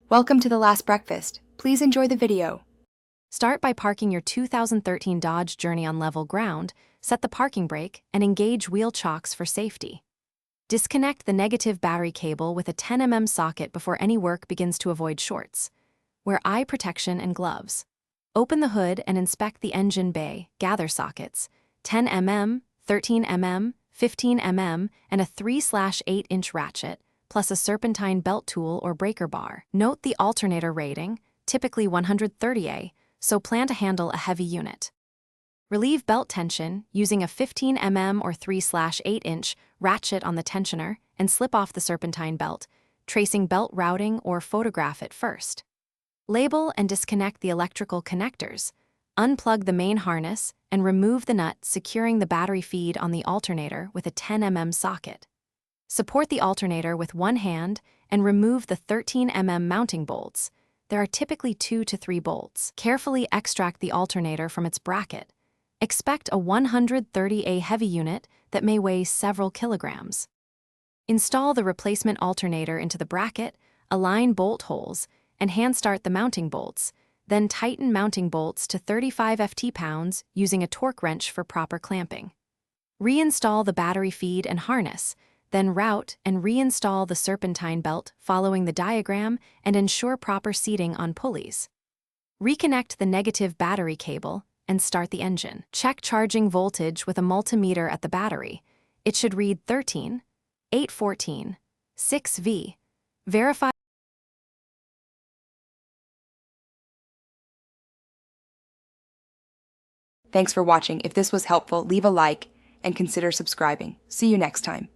Welcome to The Last Breakfast. Please enjoy the video. Start by parking your 2013 Dodge Journey on level ground, set the parking brake, and engage wheel chocks for safety. Disconnect the negative battery cable with a 10 mm socket before any work begins to avoid shorts. Wear eye protection and gloves. Open the hood and inspect the engine bay, gather sockets, 10 mm, 13 mm, 15 mm, and a 3/8-inch ratchet, plus a serpentine belt tool or breaker bar. Note the alternator rating, typically 130A, so plan to handle a heavy unit. Relieve belt tension using a 15 mm or 3/8-inch ratchet on the tensioner and slip off the serpentine belt, tracing belt routing or photograph it first. Label and disconnect the electrical connectors. Unplug the main harness and remove the nut securing the battery feed on the alternator with a 10 mm socket. Support the alternator with one hand and remove the 13 mm mounting bolts. There are typically 2 to 3 bolts. Carefully extract the alternator from its bracket. Expect a 130A heavy unit that may weigh several kilograms. Install the replacement alternator into the bracket, align bolt holes, and hand start the mounting bolts, then tighten mounting bolts to 35 ft-pounds using a torque wrench for proper clamping. Reinstall the battery feed and harness, then route and reinstall the serpentine belt following the diagram and ensure proper seating on pulleys. Reconnect the negative battery cable and start the engine. Check charging voltage with a multimeter at the battery. It should read 13, 814, 6V. Verify. Thanks for watching. If this was helpful, leave a like and consider subscribing. See you next time.